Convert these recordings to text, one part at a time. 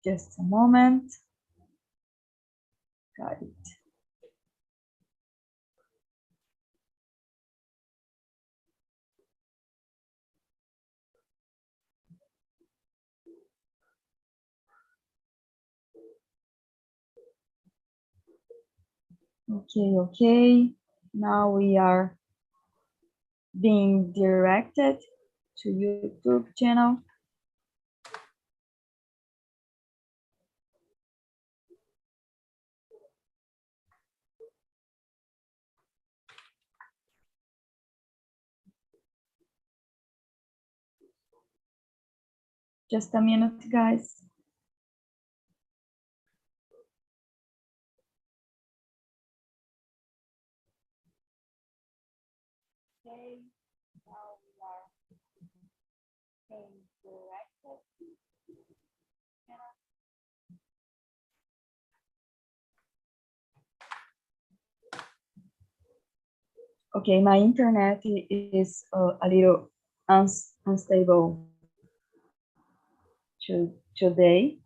Just a moment. Got it. Okay. Now we are being directed to YouTube channel. Just a minute, guys. Okay, now we are being directed. Okay, my internet is a little unstable today,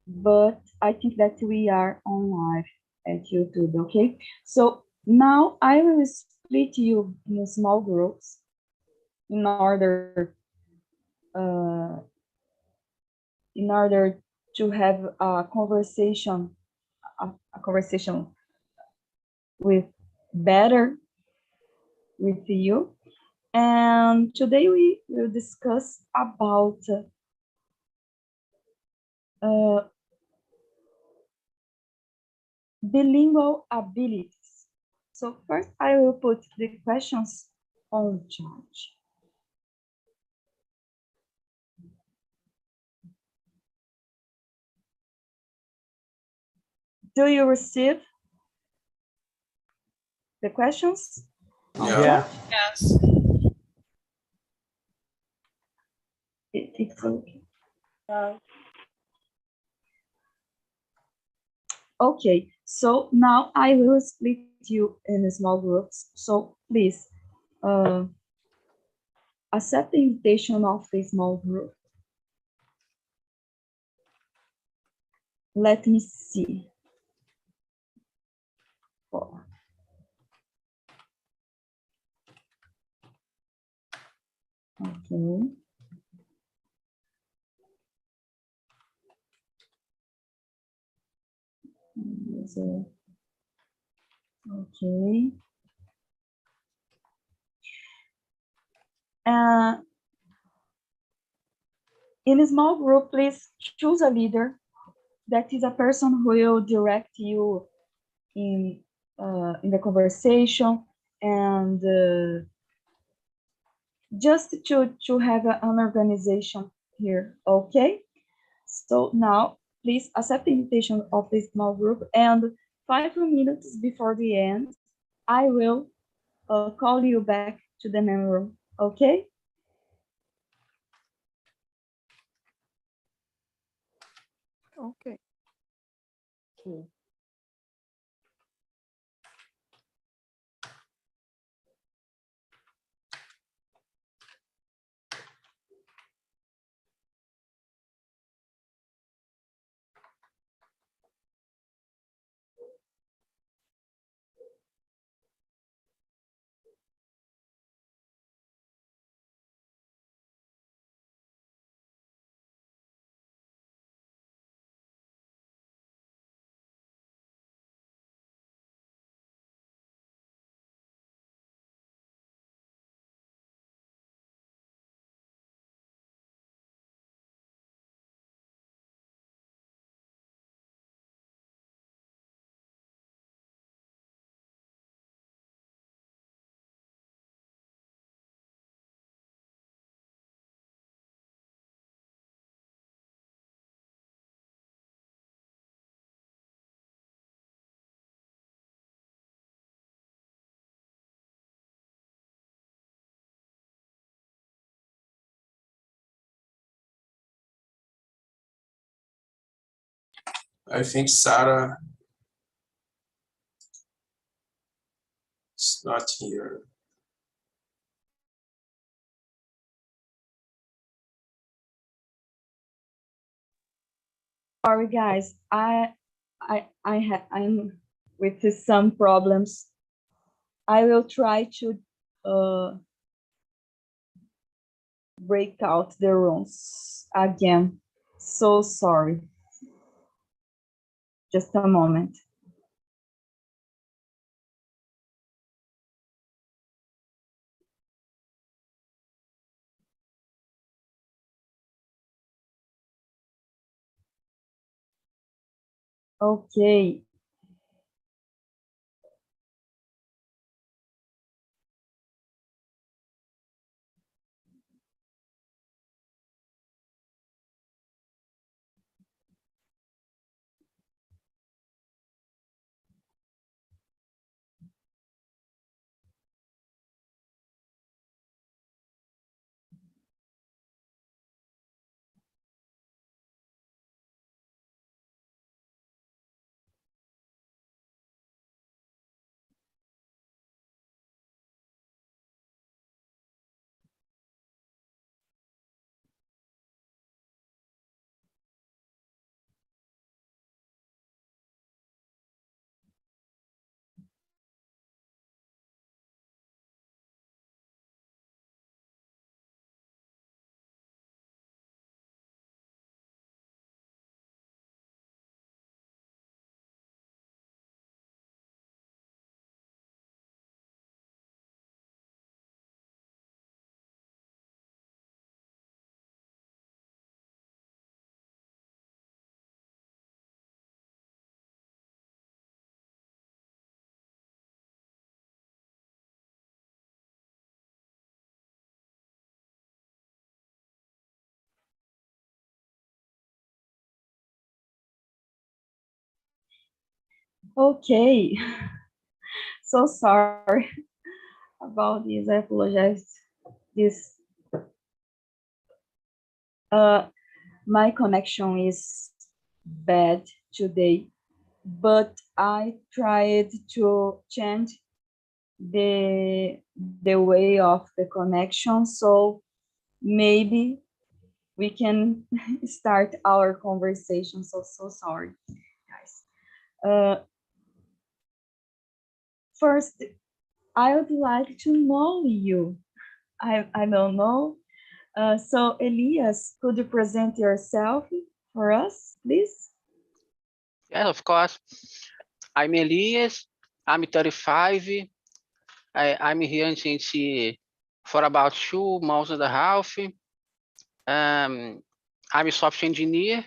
but I think that we are on live at YouTube, okay? So now I will split you in small groups in order to have a conversation with better with you. And today we will discuss about bilingual abilities. So first I will put the questions on chat. Do you receive the questions? Yeah. Yes. It's okay. Okay, so now I will split you in small groups. So please accept the invitation of the small group. Let me see. Oh. Okay. So, okay. In a small group, please choose a leader. That is a person who will direct you in the conversation and just to have an organization here, okay? So now, please accept the invitation of this small group, and 5 minutes before the end, I will call you back to the main room, okay? Okay. Okay. I think Sarah is not here. Sorry, guys. I'm with some problems. I will try to break out the rooms again. So sorry. Just a moment. Okay. Okay. So sorry about this. I apologize. This my connection is bad today, but I tried to change the way of the connection, so maybe we can start our conversation. So sorry, guys. First, I would like to know you. I don't know. So Elias, could you present yourself for us, please? Yes, of course. I'm Elias. I'm 35. I'm here since for about 2 months and a half. I'm a software engineer.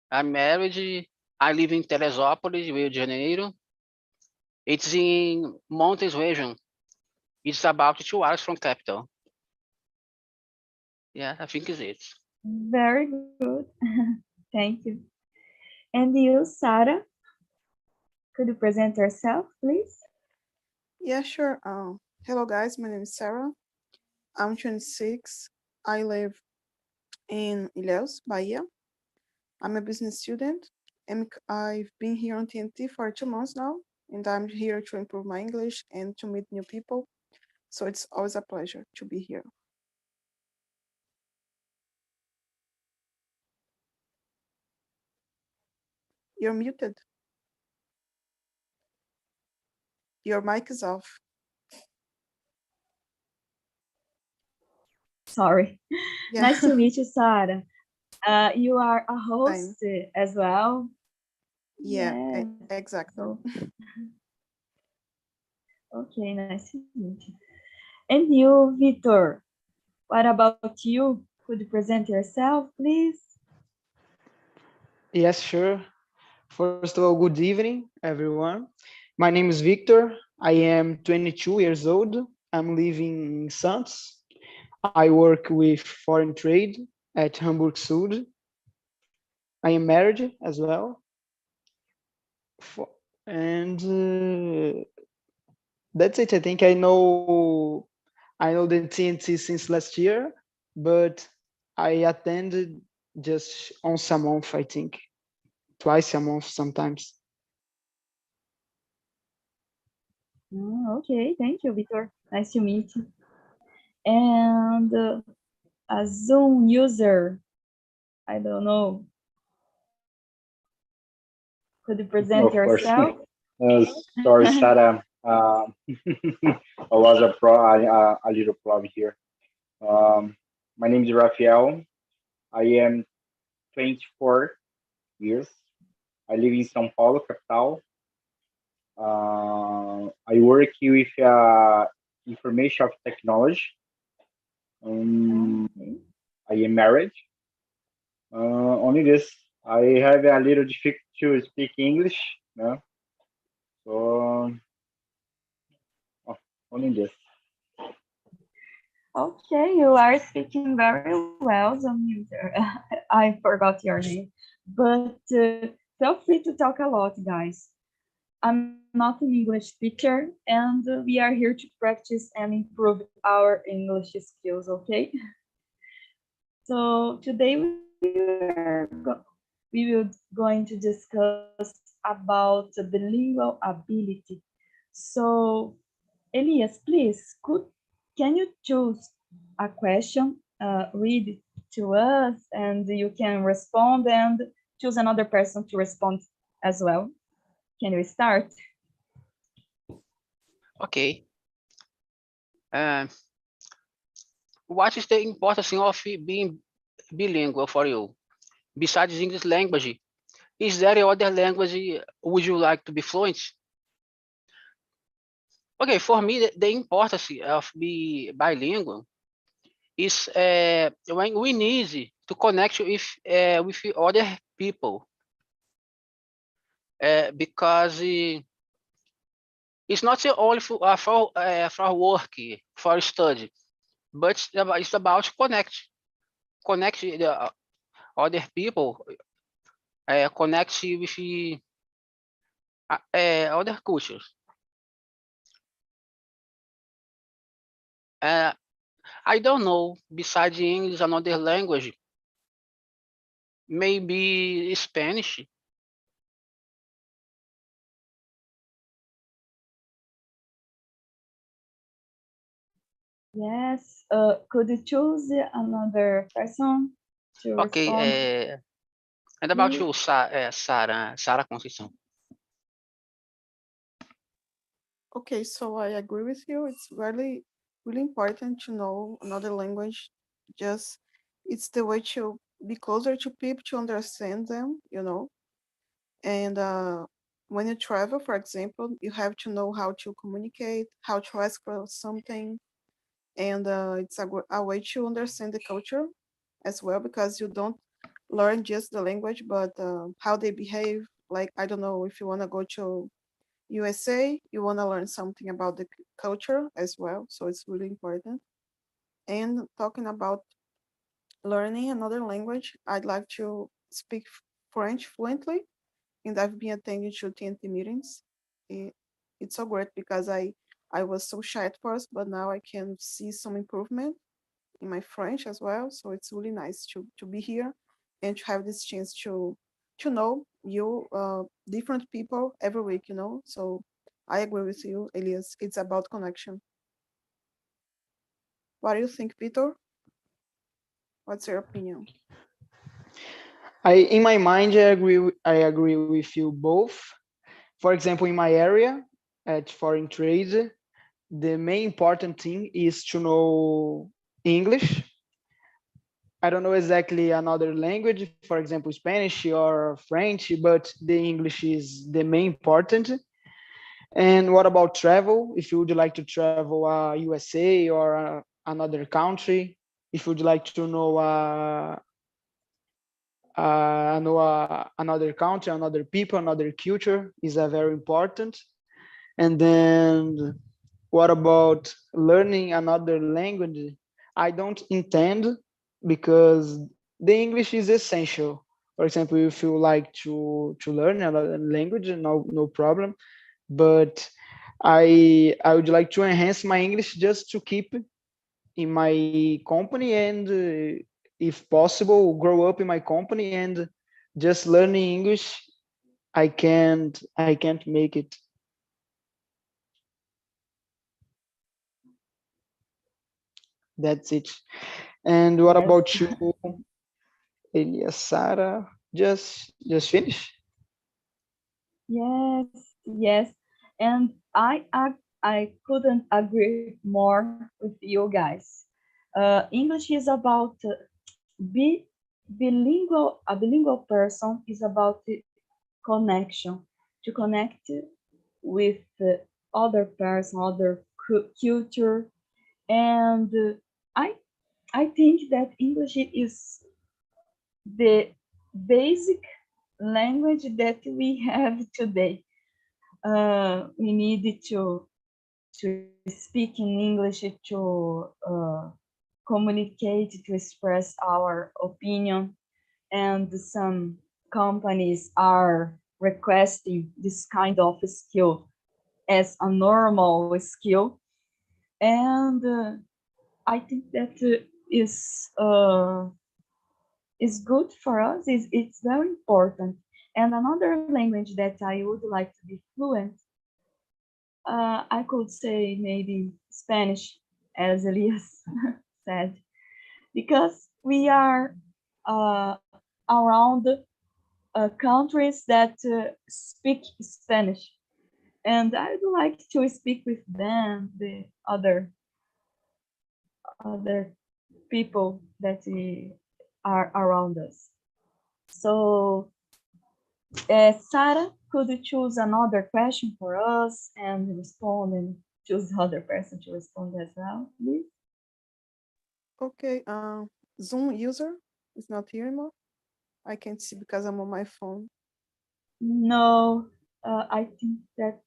I'm married. I live in Teresópolis, Rio de Janeiro. It's in mountains region. It's about 2 hours from capital. Yeah, I think it's it. Very good. Thank you. And you, Sarah, could you present yourself, please? Yeah, sure. Hello, guys. My name is Sarah. I'm 26. I live in Ilhéus, Bahia. I'm a business student, and I've been here on TNT for 2 months now, and I'm here to improve my English and to meet new people. So it's always a pleasure to be here. You're muted. Your mic is off. Sorry. Yeah. Nice to meet you, Sarah. You are a host as well. Yeah, Yes. exactly. So, okay, nice to meet you. And you, Victor, what about you? Could you present yourself, please? Yes, sure. First of all, good evening, everyone. My name is Victor. I am 22 years old. I'm living in Santos. I work with foreign trade at Hamburg Sud. I am married as well. And that's it. I think I know the TNT since last year, but I attended just once a month, I think, twice a month sometimes. Okay, thank you, Victor. Nice to meet you. And a Zoom user, I don't know, Could you present Of course. yourself? Sorry, Sarah. I was a little problem here. Um, my name is Rafael. I am 24 years. I live in São Paulo, capital. I work with information of technology. I am married. Only this. I have a little difficult to speak English. No? So, only this. Okay, you are speaking very well, Zamir. I forgot your name, but feel free to talk a lot, guys. I'm not an English speaker, and we are here to practice and improve our English skills, okay? So today we will going to discuss about the bilingual ability. So, Elias, please, can you choose a question, read it to us, and you can respond and choose another person to respond as well. Can you start? Okay. What is the importance of being bilingual for you? Besides English language, is there any other language would you like to be fluent? Okay, for me, the importance of being bilingual is when we need to connect with other people, because it's not only for work, for study, but it's about connect the other people, connect with other cultures. I don't know, besides English, another language, maybe Spanish. Yes. Could you choose another person to respond? Okay. And about please? you, Sarah Conceição. Okay, so I agree with you. It's really, really important to know another language. Just it's the way to be closer to people, to understand them, you know. And when you travel, for example, you have to know how to communicate, how to ask for something, and it's a way to understand the culture as well, because you don't learn just the language, but how they behave. Like, I don't know, if you want to go to USA, you want to learn something about the culture as well. So it's really important. And talking about learning another language, I'd like to speak French fluently, and I've been attending to TNT meetings. It's so great because I was so shy at first, but now I can see some improvement in my French as well. So it's really nice to be here and to have this chance to know you different people every week, you know. So I agree with you, Elias. It's about connection. What do you think, Peter? What's your opinion? In my mind, I agree with you both. For example, in my area at foreign trade, the main important thing is to know English. I don't know exactly another language, for example, Spanish or French, but the English is the main important. And what about travel? If you would like to travel USA or another country, if you'd like to know another country, another people, another culture, is very important. And then what about learning another language? I don't intend, because the English is essential. For example, if you like to learn another language, no problem. But I would like to enhance my English just to keep in my company, and if possible, grow up in my company, and just learning English, I can't make it. That's it. And what Yes. about you, Elias, Sarah? Just finish? Yes, yes. And I couldn't agree more with you guys. English is about bilingual. A bilingual person is about the connection, to connect with the other person, other culture, and I I think that English is the basic language that we have today. We need to speak in English to communicate, to express our opinion, and some companies are requesting this kind of skill as a normal skill, and I think that is good for us. It's very important. And another language that I would like to be fluent, I could say maybe Spanish, as Elias said, because we are uh, around countries that speak Spanish, and I would like to speak with them, the other people that are around us. So, Sarah, could you choose another question for us and respond, and choose the other person to respond as well, please? Okay, Zoom user is not here anymore. I can't see because I'm on my phone. No, I think that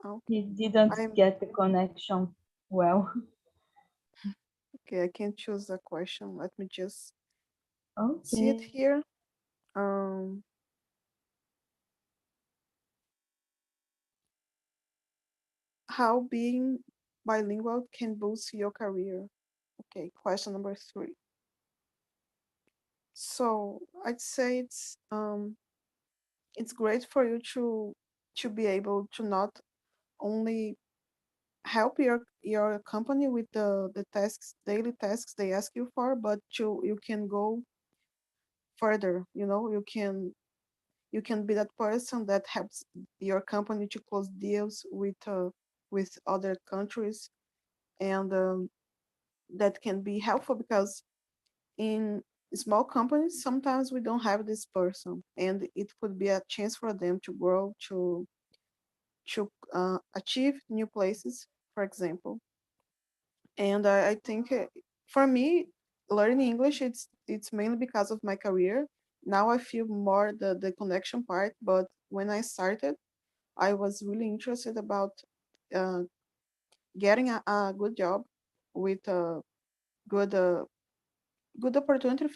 Oh, he didn't I'm get the connection well. okay. I can't choose a question. Let me just see it Okay. here. Um, how being bilingual can boost your career? Okay, question number 3. So I'd say it's great for you to be able to not only help your company with the tasks, daily tasks they ask you for, but you can go further. You can be that person that helps your company to close deals with other countries, and that can be helpful because in small companies sometimes we don't have this person, and it could be a chance for them to grow, to achieve new places, for example. And I think for me, learning English, it's mainly because of my career. Now I feel more the connection part, but when I started, I was really interested about uh, getting a good job with a good good opportunity,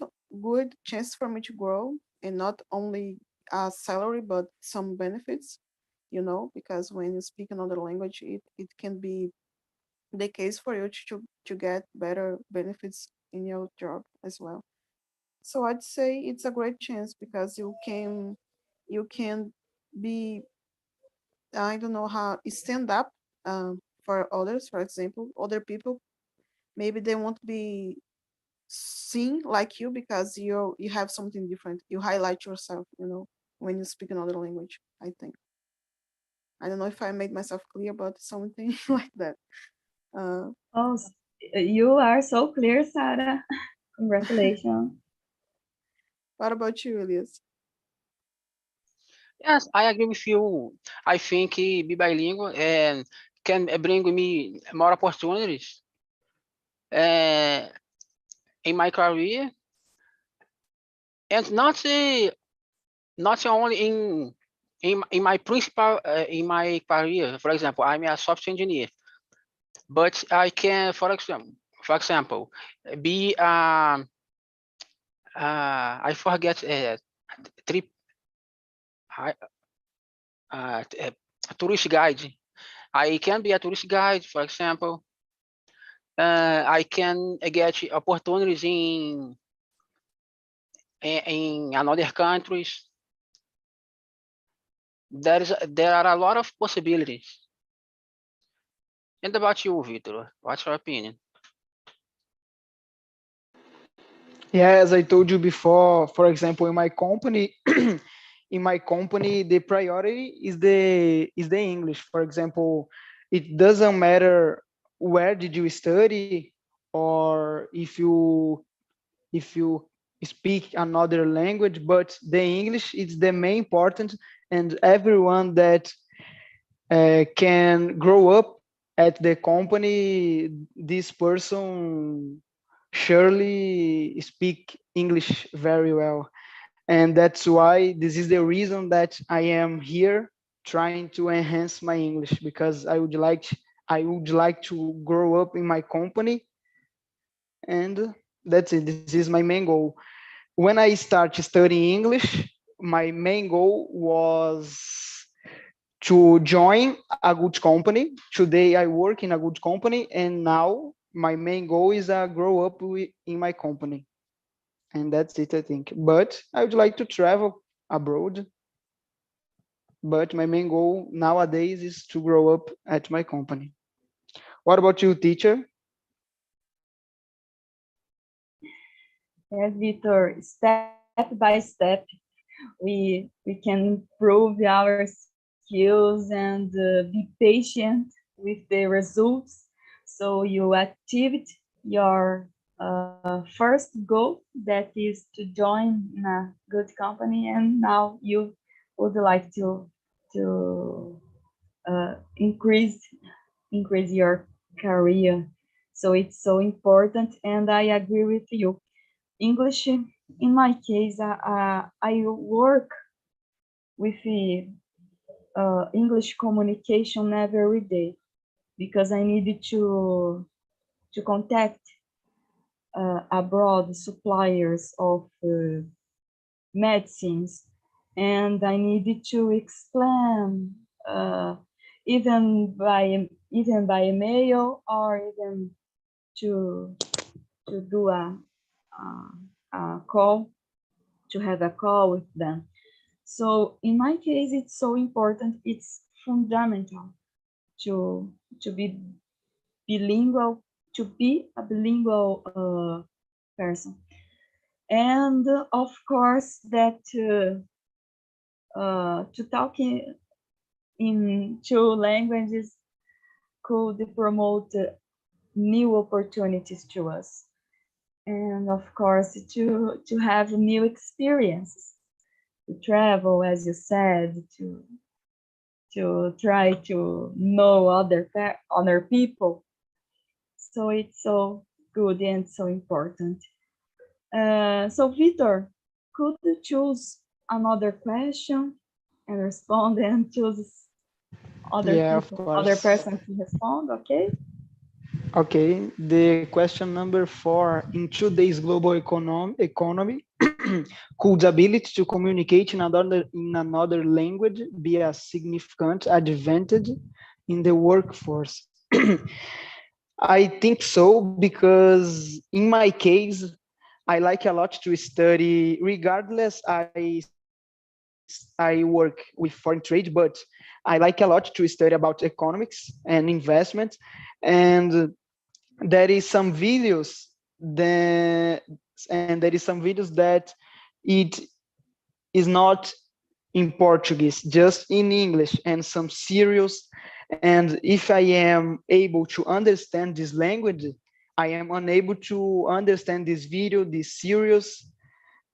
good chance for me to grow, and not only a salary but some benefits. Because when you speak another language, it can be the case for you to get better benefits in your job as well. So I'd say it's a great chance because you can be, I don't know how, stand up for others. For example, other people, maybe they won't be seen like you because you have something different. You highlight yourself, when you speak another language. I think, I don't know if I made myself clear, but something like that. uh, Oh, you are so clear, Sarah. Congratulations. what about you, Elias? Yes, I agree with you. I think be bilingual and can bring me more opportunities in my career, and not only in my principal in my career. For example, I'm a software engineer, but I can, for example, be I forget trip I- a tourist guide. I can be a tourist guide, for example. I can get opportunities in another countries. There are a lot of possibilities. And about you, Victor, what's your opinion? Yeah, as I told you before, for example, in my company, in my company, the priority is the English. For example, it doesn't matter where did you study or if you speak another language, but the English is the main important, and everyone that can grow up at the company, this person surely speak English very well. And that's why this is the reason that I am here trying to enhance my English, because I would like to grow up in my company, and that's it. This is my main goal. When I started studying English, my main goal was to join a good company. Today I work in a good company, and now my main goal is grow up in my company, and that's it, I think. But I would like to travel abroad. But my main goal nowadays is to grow up at my company. What about you, teacher? Yes, Victor, step by step, we can improve our skills and be patient with the results. So you achieved your first goal, that is to join in a good company, and now you would like to increase your career. So it's so important, and I agree with you. English, in my case, I work with English communication every day, because I needed to contact abroad suppliers of medicines, and I needed to explain even by email, or even to do a call, to have a call with them. So in my case, it's so important. It's fundamental to be bilingual, to be a bilingual person, and of course that to talk in two languages could promote new opportunities to us, and of course to have new experiences, to travel, as you said, to try to know other people. So it's so good and so important. So Victor, could you choose another question and respond, and choose Yeah, of other course. person to respond? Okay. Okay, the question number 4. In today's global economy, could the ability to communicate in another language be a significant advantage in the workforce? I think so, because in my case, I like a lot to study, regardless I work with foreign trade, but I like a lot to study about economics and investment. And there is some videos that it is not in Portuguese, just in English, and some serious. And if I am able to understand this language, I am unable to understand this video, this series,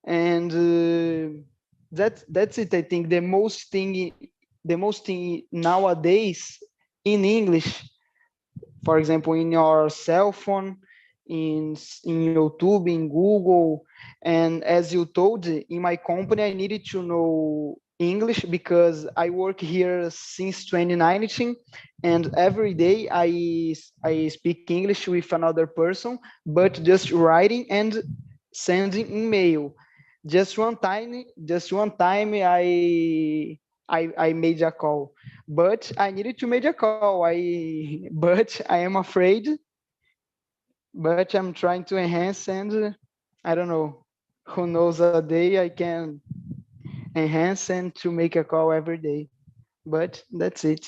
and that's it. I think the most thing nowadays in English, for example, in your cell phone, in YouTube, in Google. And as you told, in my company, I needed to know English because I work here since 2019, and every day I speak English with another person, but just writing and sending email. Just one time I made a call, but I needed to make a call. But I am afraid, but I'm trying to enhance, and I don't know. Who knows, a day I can enhance and to make a call every day. But that's it.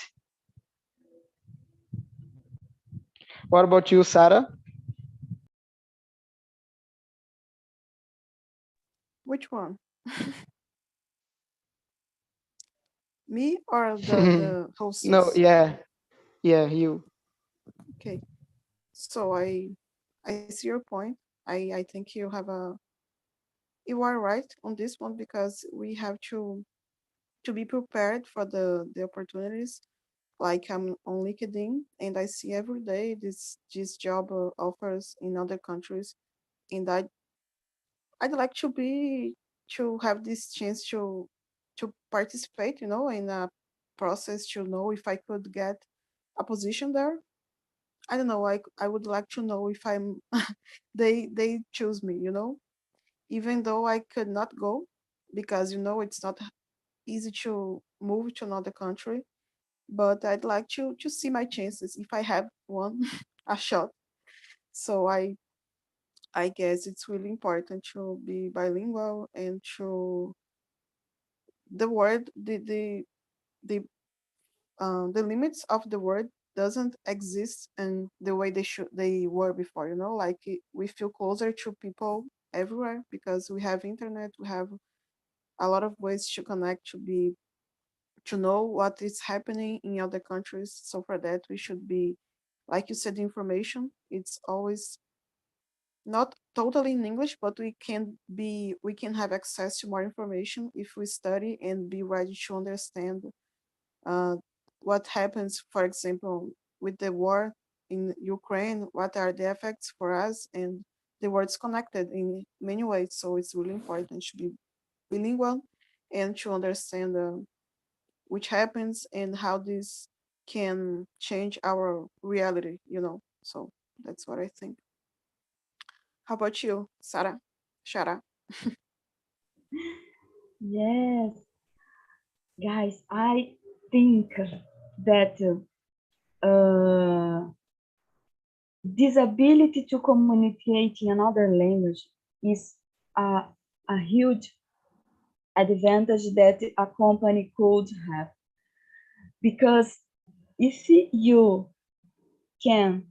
What about you, Sarah? Which one? Me or the hosts? No, yeah, you. Okay. So I see your point. I think you are right on this one, because we have to be prepared for the opportunities. Like, I'm on LinkedIn and I see every day this job offers in other countries, and I'd like to have this chance to participate, in a process, to know if I could get a position there. I don't know. I would like to know if I'm they choose me, even though I could not go, because it's not easy to move to another country. But I'd like to see my chances if I have one, a shot. So I guess it's really important to be bilingual, and to the word the limits of the word doesn't exist in the way they were before. Like, we feel closer to people everywhere because we have internet, we have a lot of ways to connect, to know what is happening in other countries. So for that, we should be, like you said, information. It's always not totally in English, but we can have access to more information if we study and be ready to understand uh, what happens, for example, with the war in Ukraine, what are the effects for us, and the world's connected in many ways. So it's really important to be bilingual and to understand which happens and how this can change our reality. So that's what I think. How about you, Sarah? Shara? Yes, guys, I think that this ability to communicate in another language is a huge advantage that a company could have. Because if you can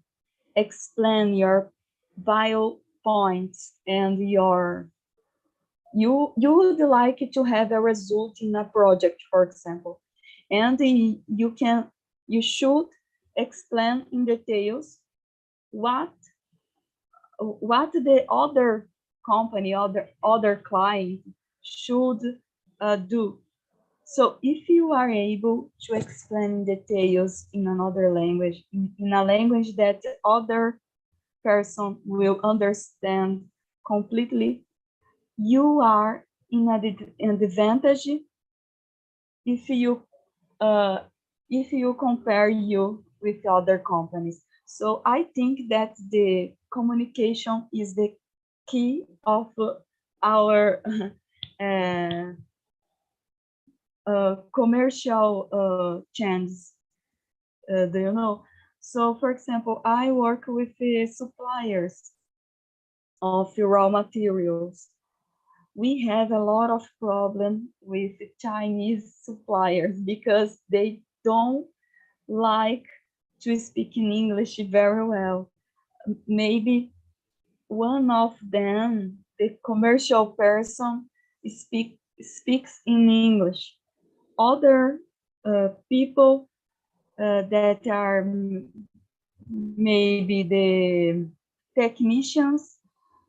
explain your bio points and you would like to have a result in a project, for example, and you should explain in details what the other company, other client should do. So if you are able to explain details in another language, in a language that other person will understand completely, you are in an advantage if you compare you with other companies. So I think that the communication is the key of our commercial changes. Do you know? So, for example, I work with the suppliers of raw materials. We have a lot of problem with Chinese suppliers because they don't like to speak in English very well. Maybe one of them, the commercial person, speaks in English. Other people that are maybe the technicians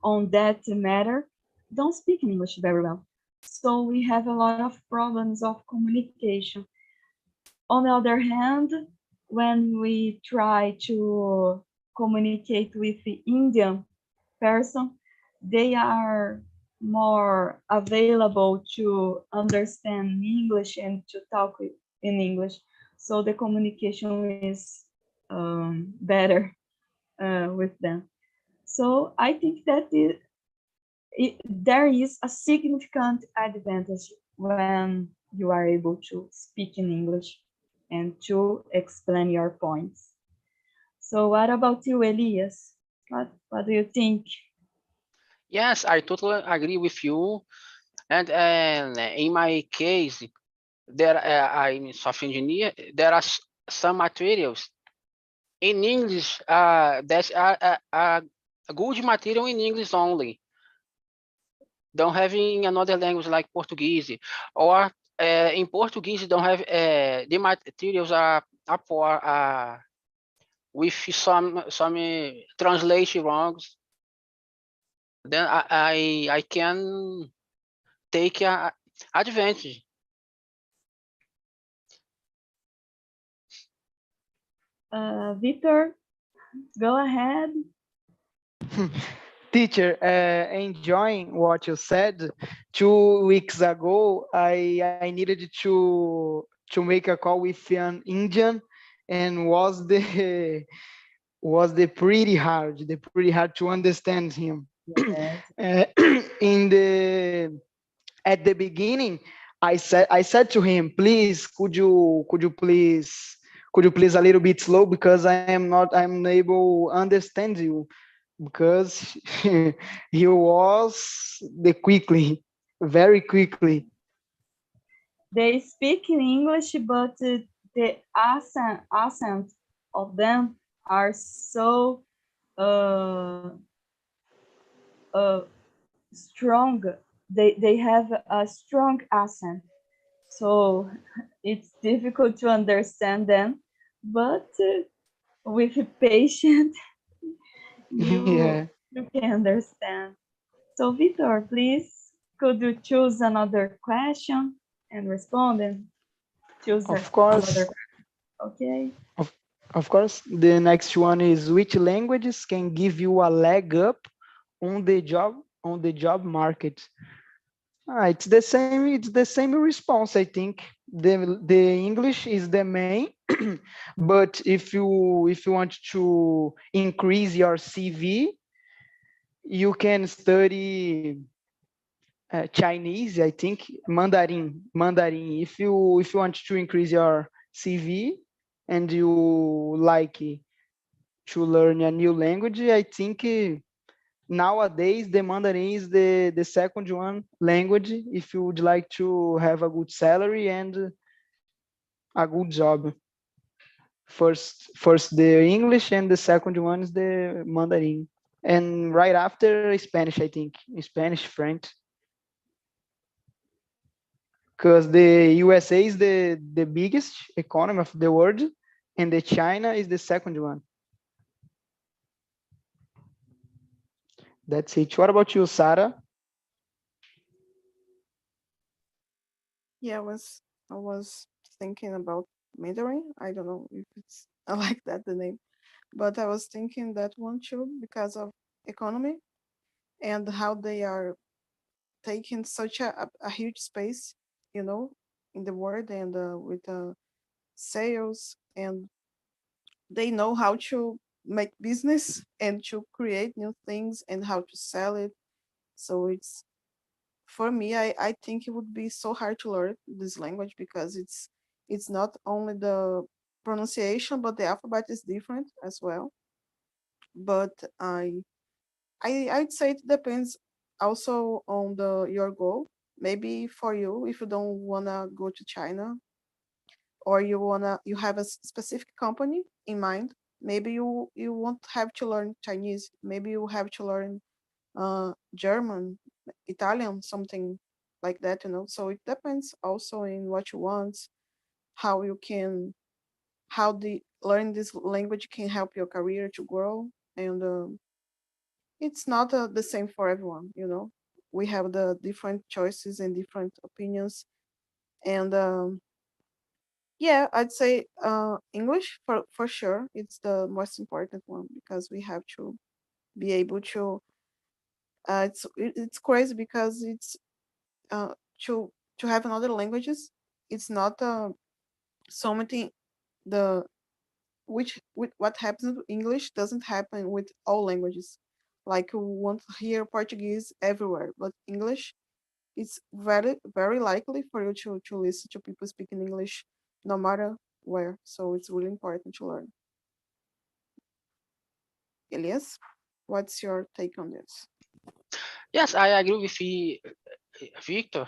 on that matter don't speak English very well. So we have a lot of problems of communication. On the other hand, when we try to communicate with the Indian person, they are more available to understand English and to talk in English. So the communication is better with them. So I think that there is a significant advantage when you are able to speak in English and to explain your points. So what about you, Elias? What do you think? Yes, I totally agree with you. And in my case, I'm software engineer. There are some materials in English. There's a good material in English only. don't have in another language like Portuguese, or in Portuguese don't have the materials are poor, with some translation wrongs. Then I can take advantage. Victor, go ahead. Teacher, enjoying what you said. 2 weeks ago, I needed to make a call with an Indian, and was the pretty hard to understand him. Yes. In the at the beginning, I said to him, please, could you please a little bit slow, because I'm unable understand you, because he was very quickly. They speak in English, but the accent of them are so strong. They have a strong accent, so it's difficult to understand them. But with patience, Yeah. you can understand. So, Victor, please, could you choose another question and respond and choose Of course. another? Okay. Of course, the next one is, which languages can give you a leg up on the job market? It's the same response, I think. The English is the main, but if you want to increase your CV, you can study Chinese, I think, Mandarin. If you want to increase your CV and you like to learn a new language, I think nowadays the Mandarin is the second one language if you would like to have a good salary and a good job. First the English, and the second one is the Mandarin. And right after, Spanish, I think. Spanish, French. Because the USA is the biggest economy of the world, and the China is the second one. That's it. What about you, Sarah? Yeah, I was thinking about Mandarin. I don't know if it's I like that the name, but I was thinking that one too because of economy and how they are taking such a huge space, you know, in the world, and with sales, and they know how to make business and to create new things and how to sell it. So it's, for me, I think it would be so hard to learn this language because it's not only the pronunciation, but the alphabet is different as well. But I'd say it depends also on your goal. Maybe for you, if you don't wanna go to China, or you have a specific company in mind, maybe you won't have to learn Chinese. Maybe you have to learn German, Italian, something like that, you know. So it depends also in what you want, how you can, how the learning this language can help your career to grow. And it's not the same for everyone, you know. We have the different choices and different opinions. And yeah, I'd say English for sure. It's the most important one because we have to be able to. It's crazy because it's uh, to have another languages. It's not something the which with what happens with English doesn't happen with all languages. Like you won't hear Portuguese everywhere, but English, it's very likely for you to listen to people speaking English no matter where. So it's really important to learn. Elias, what's your take on this? Yes, I agree with Victor.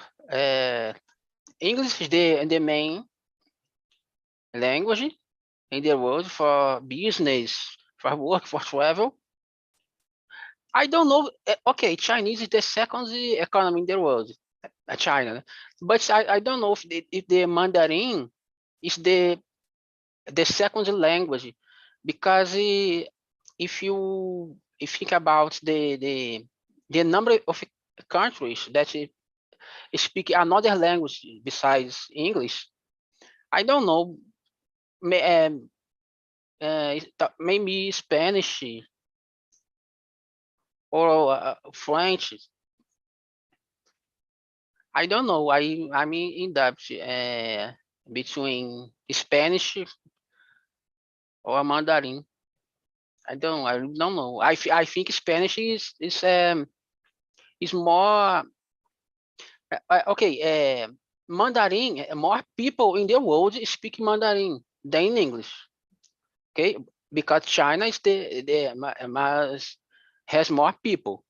English is the main language in the world for business, for work, for travel. I don't know. Okay, Chinese is the second economy in the world, China. But I don't know if the Mandarin is the second language, because if you think about the number of countries that speak another language besides English, I don't know. Maybe Spanish or French. I don't know. I'm in doubt between Spanish or Mandarin. I don't know. I think Spanish is more okay. Mandarin. More people in the world speak Mandarin than English. Okay, because China is has more people,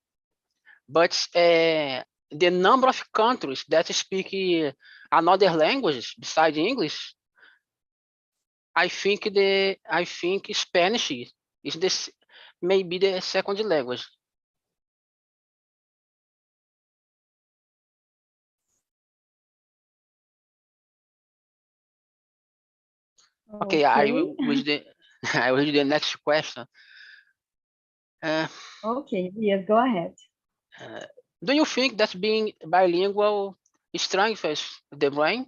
but the number of countries that speak another languages besides English, I think Spanish is maybe the second language. Okay, I will with the I will the next question. Okay, yes, go ahead. Do you think that being bilingual strengthens the brain?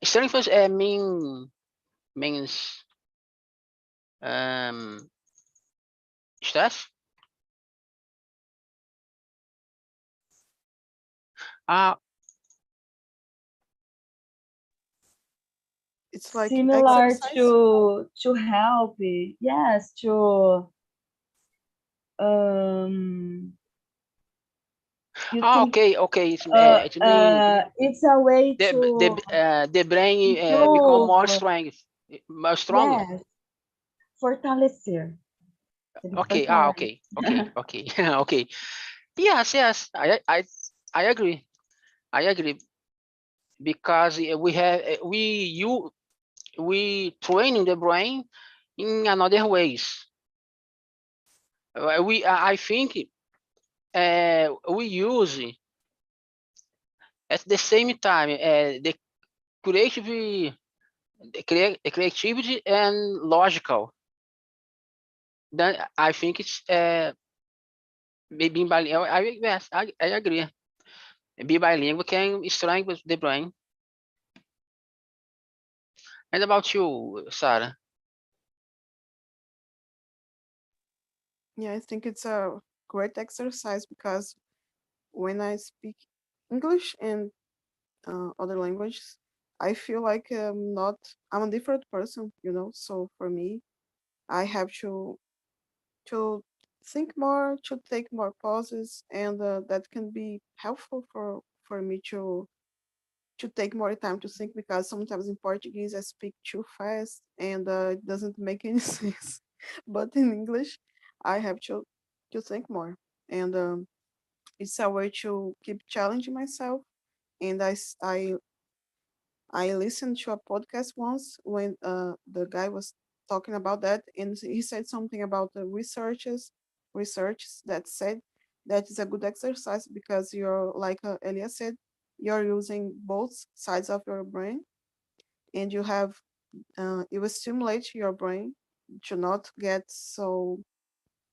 Strengthens means stress. It's like Similar exercise. to help, yes, to you think Okay. It means it's a way to the brain become more improve, strength, more stronger. yes, fortalecer. Seria Okay. fortalece. Okay. Okay. Yes. I agree. I agree, because we have we training the brain in another ways. I think we use at the same time the creativity, creativity and logical. Then I think it's maybe bilingual. Yes, I agree. Be bilingual can strengthen the brain. And about you, Sarah? Yeah, I think it's a great exercise because when I speak English and other languages, I feel like I'm a different person, you know. So for me, I have to think more, to take more pauses, and that can be helpful for me to take more time to think, because sometimes in Portuguese I speak too fast and it doesn't make any sense. But in English, I have to think more, and it's a way to keep challenging myself. And I listened to a podcast once when the guy was talking about that, and he said something about the research that said that is a good exercise because you're like Elias said, you're using both sides of your brain, and you will stimulate your brain to not get so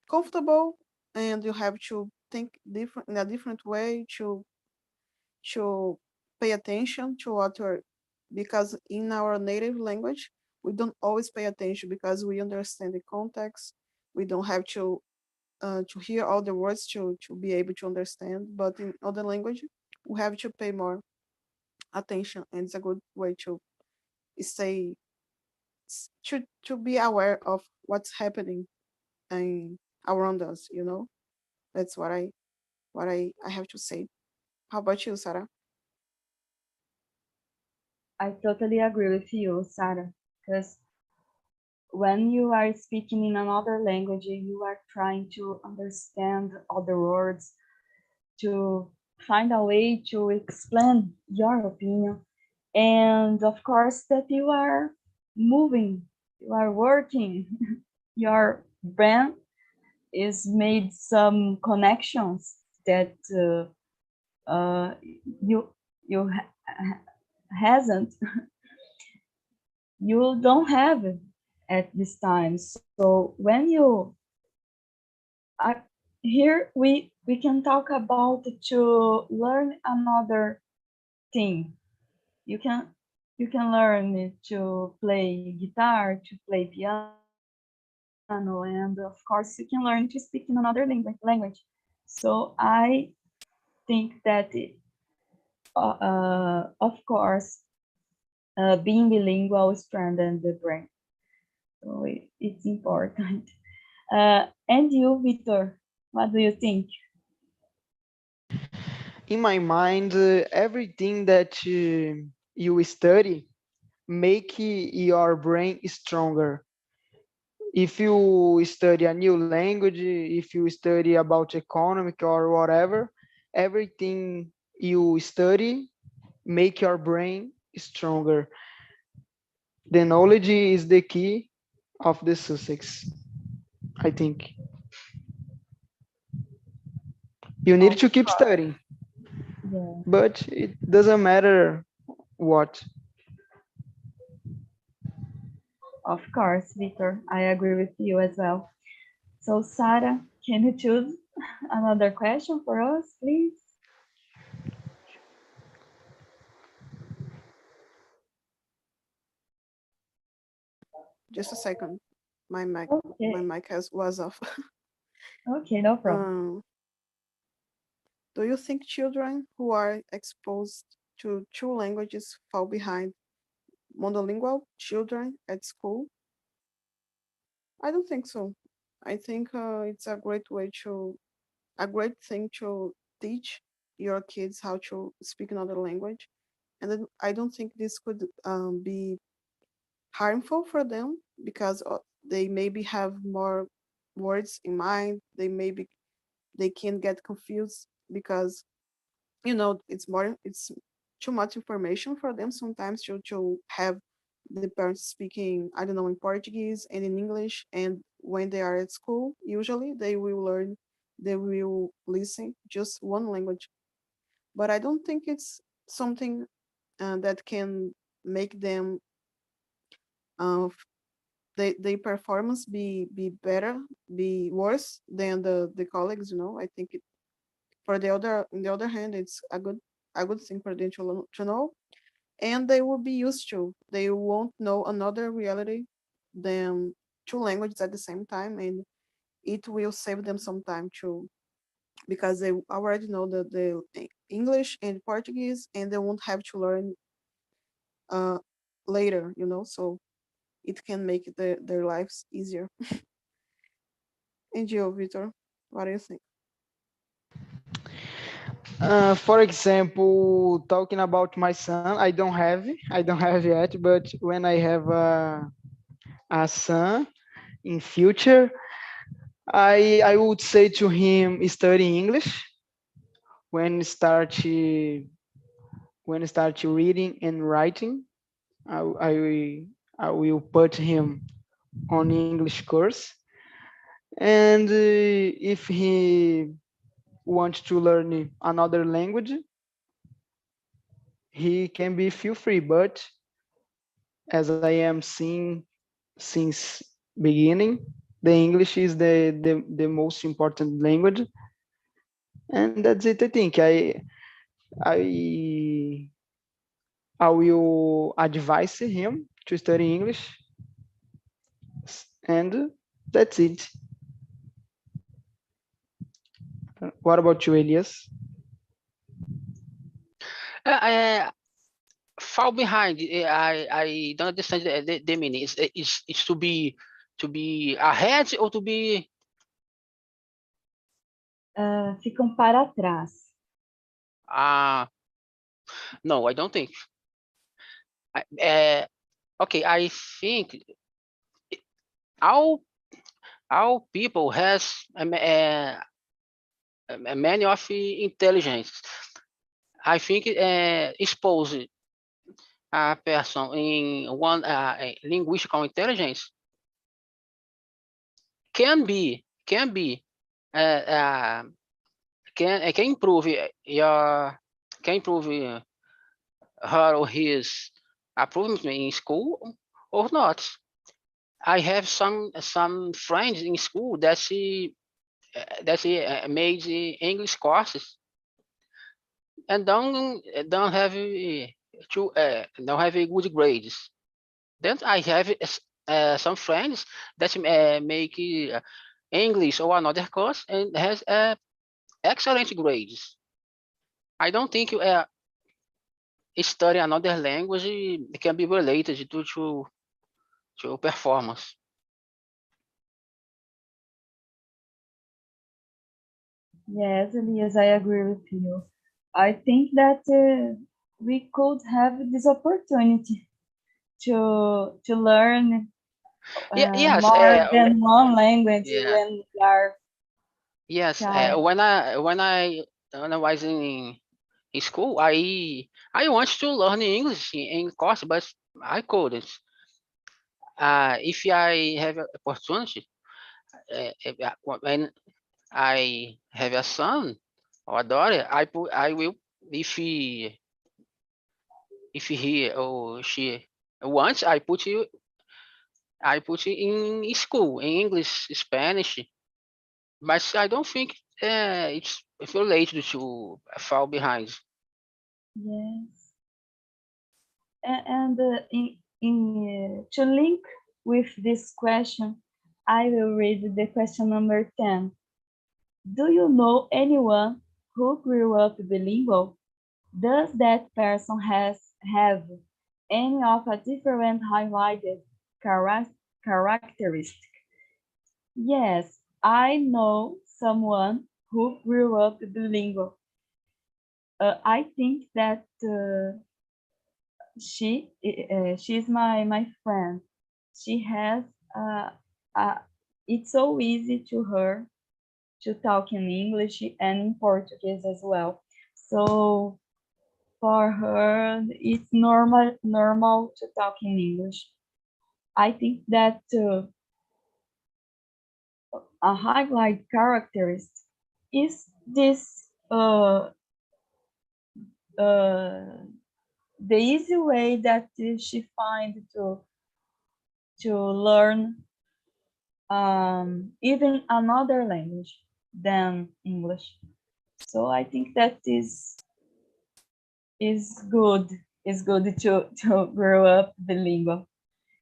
comfortable, and you have to think different in a different way to pay attention to what you're, because in our native language we don't always pay attention because we understand the context. We don't have to hear all the words to be able to understand, but in other language we have to pay more attention, and it's a good way to stay to be aware of what's happening and around us, you know. That's what I have to say. How about you, Sarah? I totally agree with you, Sarah, because when you are speaking in another language, you are trying to understand other words, to find a way to explain your opinion. And of course, that you are moving, you are working, your brain is made some connections that you hasn't you don't have it at this time. So when you here we can talk about to learn another thing. You can learn to play guitar, to play piano, and of course you can learn to speak in another language. So I think that of course being bilingual strengthens the brain. So it's important. And you, Victor, what do you think? In my mind, everything that you study make your brain stronger. If you study a new language, if you study about economic or whatever, everything you study make your brain stronger. The knowledge is the key of the success, I think. You need to keep studying, Yeah. but it doesn't matter what. Of course, Victor, I agree with you as well. So, Sarah, can you choose another question for us, please? Just a second. My mic Okay, was off. okay, no problem. Do you think children who are exposed to two languages fall behind monolingual children at school? I don't think so. I think it's a great thing to teach your kids how to speak another language. And then I don't think this could be harmful for them because they maybe have more words in mind. They can get confused because it's too much information for them sometimes to have the parents speaking, I don't know, in Portuguese and in English. And when they are at school, usually they will listen just one language. But I don't think it's something that can make them uh, their performance be better, be worse than the colleagues. I think for the other, on the other hand, it's a good thing for them to know, and they will be used to. They won't know another reality than two languages at the same time, and it will save them some time too, because they already know the English and Portuguese, and they won't have to learn uh, later. So it can make their lives easier. And you, Victor, what do you think? For example, talking about my son, I don't have yet, but when I have a son in future, I would say to him study English when start reading and writing. I, I I will put him on English course, and if he wants to learn another language, he can be feel free. But as I am seeing since beginning, the English is the most important language, and that's it. I think I I will advise him to study English, and that's it. What about you, Elias? Uh, fall behind. I don't understand the meaning. It's to be ahead or to be. Ficam para trás. No, I don't think. Okay, I think all people has many of intelligence. I think expose a person in one linguistical intelligence can be can improve her or his improvement in school or not. I have some friends in school that she made English courses and don't have don't have a good grades. Then I have some friends that make English or another course and has excellent grades. I don't think study another language can be related to performance. Yes, Elias, I agree with you. I think that we could have this opportunity to learn Yes, more than one language yeah. when we are Yes, child. when I was in school, I want to learn English in course, but I couldn't. If I have a opportunity, when I have a son or a daughter, I will if he or she wants, I put it in school in English, Spanish, but I don't think it's related to fall behind. Yes. And to link with this question, I will read the question number 10. Do you know anyone who grew up bilingual? Does that person have any of a different highlighted characteristic? Yes, I know someone who grew up bilingual. I think that she's my friend. She has it's so easy to her to talk in English and in Portuguese as well. So for her, it's normal to talk in English. I think that a highlight characteristic is this the easy way that she find to learn even another language than English. So I think that is good. It's good to grow up bilingual.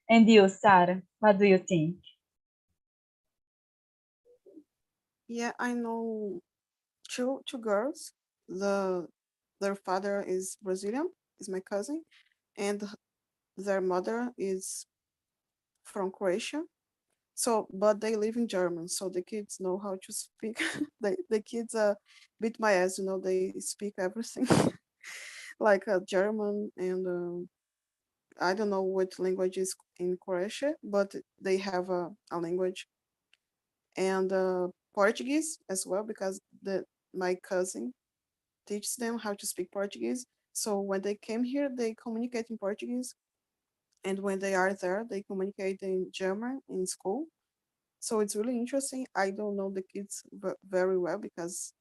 And you, Sarah, what do you think? Yeah, I know two girls. Their father is Brazilian, is my cousin, and their mother is from Croatia. So, but they live in German, so the kids know how to speak. The kids beat my ass, they speak everything like German and I don't know what language is in Croatia, but they have a language and Portuguese as well because my cousin teaches them how to speak Portuguese. So when they came here, they communicate in Portuguese, and when they are there, they communicate in German in school. So it's really interesting. I don't know the kids very well because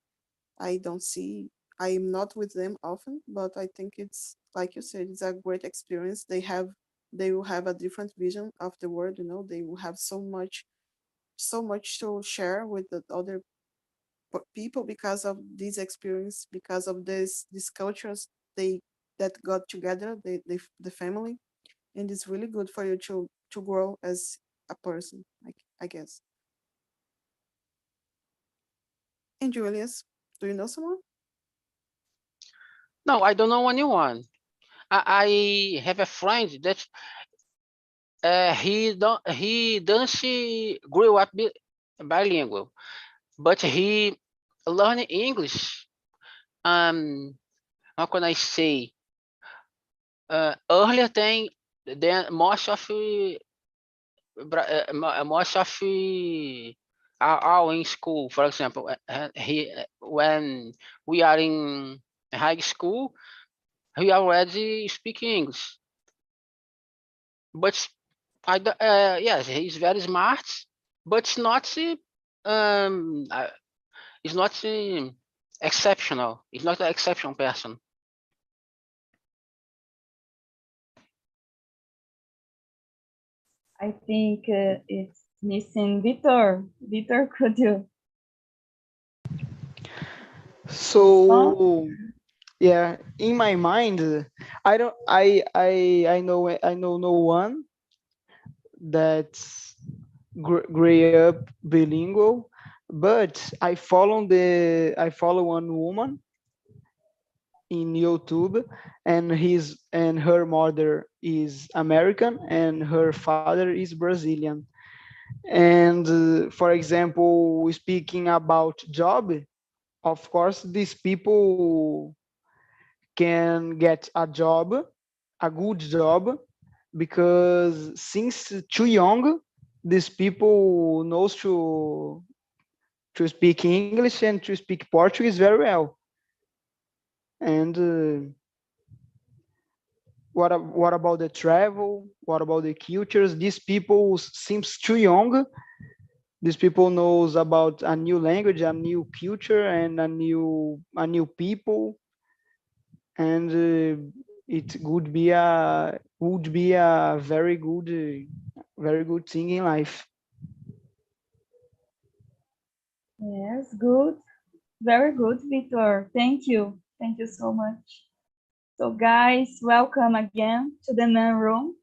I don't see, I'm not with them often, but I think it's like you said, it's a great experience. They will have a different vision of the world. They will have so much to share with the other people because of this experience, because of these cultures they that got together, the family, and it's really good for you to grow as a person, I guess. And Julius, do you know someone? No, I don't know anyone. I have a friend that he doesn't grew up bilingual, but he learned English. How can I say? Earlier than most of our in school. For example, when we are in high school, we already speak English. But yes, he's very smart, but not is not exceptional. It's not an exceptional person. I think it's missing Vitor. Vitor, could you? So yeah, in my mind, I don't I know no one that's grew up bilingual, but I follow one woman in YouTube, and her mother is American and her father is Brazilian. And for example, speaking about job, of course, these people can get a job, a good job, because since too young, these people knows to speak English and to speak Portuguese very well. And what about the travel? What about the cultures? These people seems too young. These people knows about a new language, a new culture, and a new people. And it would be a very good thing in life. Yes, good. Very good, Vitor. Thank you. Thank you so much. So guys, welcome again to the main room.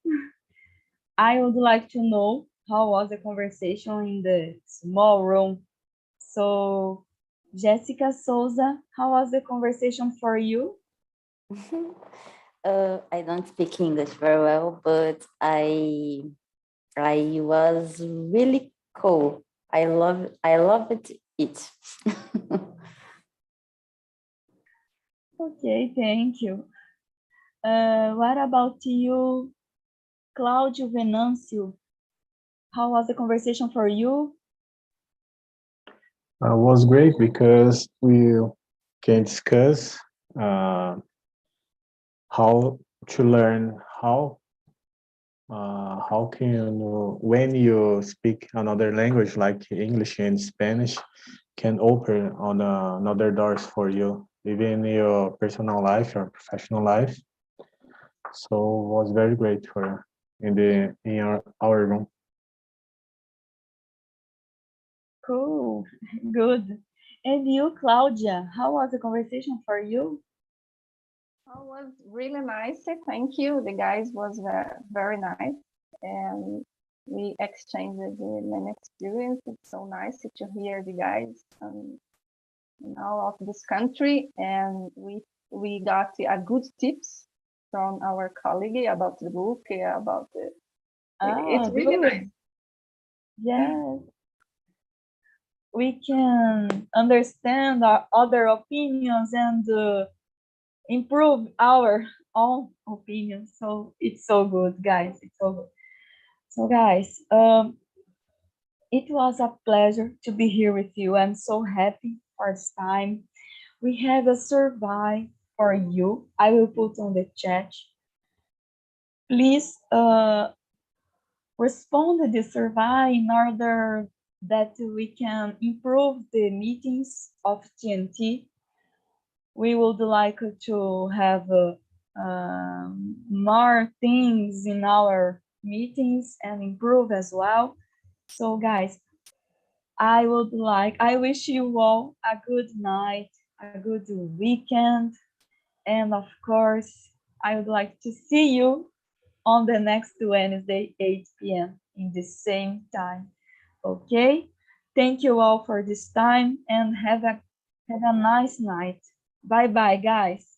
I would like to know how was the conversation in the small room. So Jessica Souza, how was the conversation for you? I don't speak English very well, but I was really cool. I loved it. Okay, thank you. What about you, Claudio Venancio? How was the conversation for you? Was great because we can discuss how to learn how can you, when you speak another language like English and Spanish, can open on another doors for you, even in your personal life or professional life. So it was very great for in our room. Cool, good. And you, Claudia, how was the conversation for you? Oh, it was really nice. Thank you. The guys was very nice, and we exchanged the many experience. It's so nice to hear the guys all of this country, and we got a good tips from our colleague about the book, about the. It's really good. nice. Yes. We can understand our other opinions and improve our own opinions. So it's so good, guys. It's so good. So guys, it was a pleasure to be here with you. I'm so happy for this time. We have a survey for you. I will put on the chat. Please respond to the survey in order that we can improve the meetings of TNT. We would like to have more things in our meetings and improve as well. So guys, I wish you all a good night, a good weekend, and of course, I would like to see you on the next Wednesday, 8 p.m. in the same time. Okay? Thank you all for this time and have a nice night. Bye-bye, guys.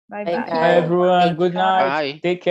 Bye-bye. Bye, Bye, everyone. Thank Good you. night. Bye. Take care.